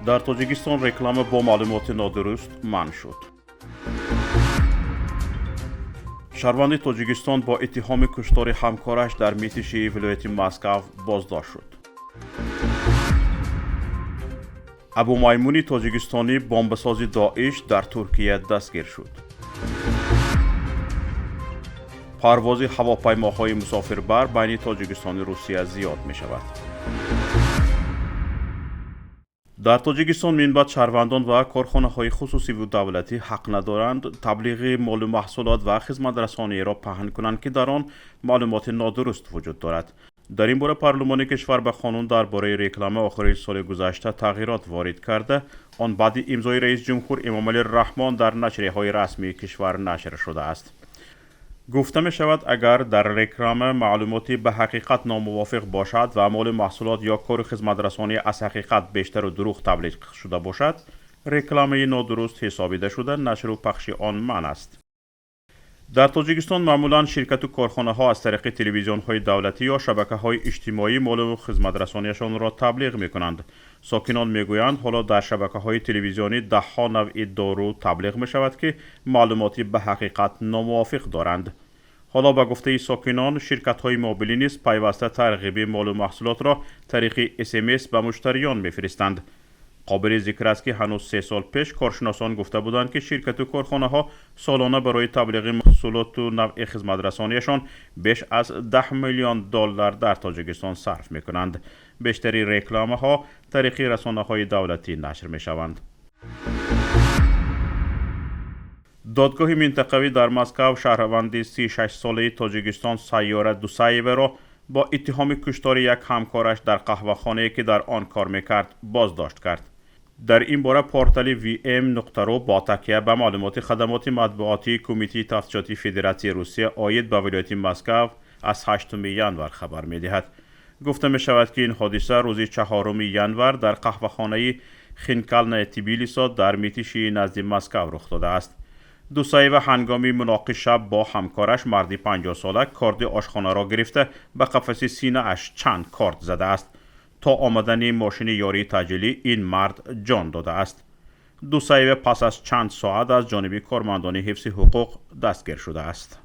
در تاجیکستان رکلام با معلومات نادرست منع شد. شهروند تاجیکستان با اتهام کشتار همکارش در میتیشی ولایت مسکو بازداشت شد. ابو میمونی تاجیکستانی بمبساز داعش در ترکیه دستگیر شد. پرواز هواپیماهای مسافربر بین تاجیکستان و روسیه زیاد می شود. در تاجیکستان من بعد شهروندان و کارخانه‌های خصوصی و دولتی حق ندارند تبلیغ مال و محصولات و خدمت رسانی را پهن کنند که در آن معلومات نادرست وجود دارد. در این باره پارلمان کشور به قانون درباره رکلام آخر سال گذشته تغییرات وارد کرده، آن بعد امضای رئیس جمهور امامعلی الرحمن در نشریه‌های رسمی کشور نشر شده است. گفته می شود اگر در رکلام معلوماتی به حقیقت ناموافق باشد و مال محصولات یا کار خدمت رسانی از حقیقت بیشتر و دروغ تبلیغ شده باشد، رکلام نادرست حسابیده شده نشر و پخش آن منع است. در تاجیکستان معمولا شرکت و کارخانه ها از طریق تلویزیون های دولتی یا شبکه های اجتماعی مال و خدمت رسانیشان را تبلیغ می کنند. ساکنان می گویند حالا در شبکه های تلویزیونی ده ها نوع دارو تبلیغ می شود که معلوماتی به حقیقت ناموافق دارند. حالا به گفته ساکنان شرکت های موبیلی نیز پیوسته ترغیب مال و محصولات را طریق SMS به مشتریان می فرستند. قابل ذکر است که هنوز 3 سال پیش کارشناسان گفته بودند که شرکت و کارخانه ها سالانه برای تبلیغ محصولات و نوع خدمت رسانیشان بیش از 10 میلیون دلار در تاجیکستان صرف می کنند. بیشتری رکلامه ها طریق رسانه های دولتی نشر می شوند. دادگاه منطقوی در مسکو شهروند 36 ساله تاجیکستان سیاره دوسایو را با اتهام کشتار یک همکارش در قهوه‌خانه‌ای که در آن کار میکرد بازداشت کرد. در این باره پورتال VM.ru با تکیه به معلومات خدمات مطبوعاتی کمیته تفتیشاتی فدراسیون روسیه عاید به ولایت مسکو از 8 ینوار خبر می‌دهد. گفته می‌شود که این حادثه روز 4 ینوار در قهوه‌خانه خینکالنا تبلیسی در میتیشی نزدیک مسکو رخ داده است. دوسایو هنگامی مناقشه با همکارش مردی 50 ساله کارد آشخانه را گرفته به قفس سینه اش چند کارد زده است. تا آمدن ماشین یاری تجلی این مرد جان داده است. دوسایو پس از چند ساعت از جانب کارمندان حفظ حقوق دستگیر شده است.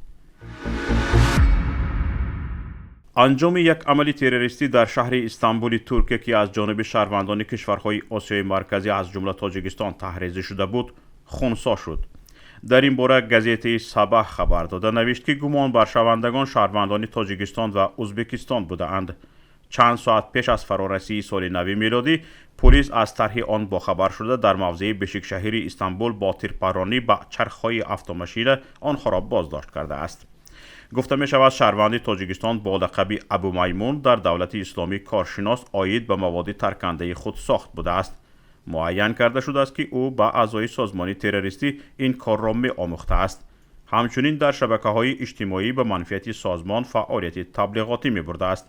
انجام یک عمل تروریستی در شهر استانبول ترکیه که از جانب شهروندان کشورهای آسیای مرکزی از جمله تاجیکستان تحریض شده بود خنثی شد. در این باره گزیته صبح خبر داده نوشت که گمان بر شوندگان شهروندان تاجیکستان و ازبکستان بودند. چند ساعت پیش از فرارسی سال نو میلادی پلیس از طرح آن باخبر شده در موضع بشیک شهر استانبول با تیرپرانی به چرخهای اتومبیل آنها را بازداشت کرده است. گفته می شود شهروند تاجیکستان با لقب ابو میمون در دولت اسلامی کارشناس عاید به مواد ترکنده خود ساخت بوده است. معین کرده شده است که او با اعضای سازمان تروریستی این کار را می آموخته است. همچنین در شبکه‌های اجتماعی به منفعت سازمان فعالیت تبلیغاتی می برده است.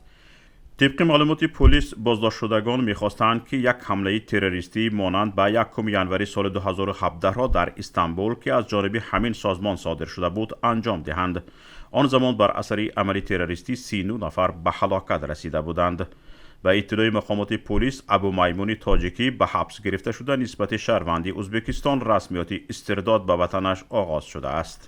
طبق معلومات پلیس بازداشت شدگان می‌خواستند که یک حمله تروریستی مانند به 1 ینوری سال 2017 را در استانبول که از جانب همین سازمان صادر شده بود انجام دهند. آن زمان بر اثر عمل تروریستی 39 نفر به هلاکت رسیده بودند. به اطلاع مقامات پلیس ابو میمون تاجیکی به حبس گرفته شده نسبت شهروندی ازبکستان رسمیات استرداد به وطنش آغاز شده است.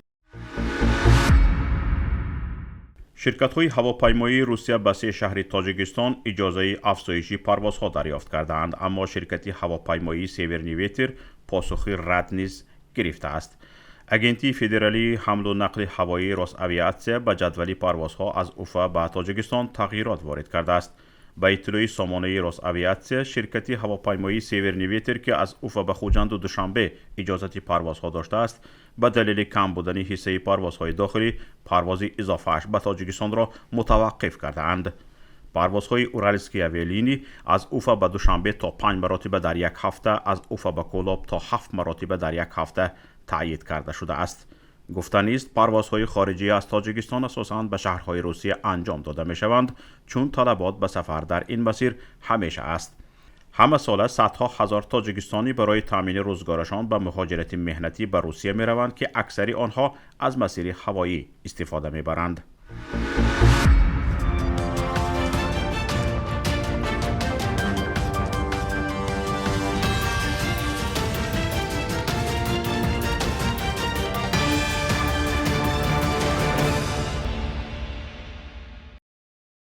شرکت‌های هواپیمایی روسیه به 3 شهر تاجیکستان اجازه افزایشی پروازها دریافت کردند، اما شرکت هواپیمایی سیورنیویتر پاسخی رد نیز گرفته است. اگنتی فدرالی حمل و نقل هوایی روس‌آویاتسیا به جدول پروازها از اوفا به تاجیکستان تغییرات وارد کرده است. به اطلاع سامانه روس‌آویاتسیا شرکت هواپیمایی سیورنیویتر که از اوفا به خوجند و دوشنبه اجازه پروازها داشته است، به دلیل کم بودن حصه پروازهای داخلی پرواز اضافه‌اش به تاجیکستان را متوقف کرده اند. پروازهای اورالسکی اویالینی از اوفا به دوشنبه تا 5 مرتبه در یک هفته، از اوفا به کولاب تا 7 مرتبه در یک هفته تأیید کرده شده است. گفته نیست پروازهای خارجی از تاجیکستان اساساً به شهرهای روسیه انجام داده می شوند، چون طلبات به سفر در این مسیر همیشه است. همه ساله صدها هزار تاجیکستانی برای تامین روزگارشان به مهاجرت مهنتی به روسیه می روند که اکثری آنها از مسیر هوایی استفاده می برند.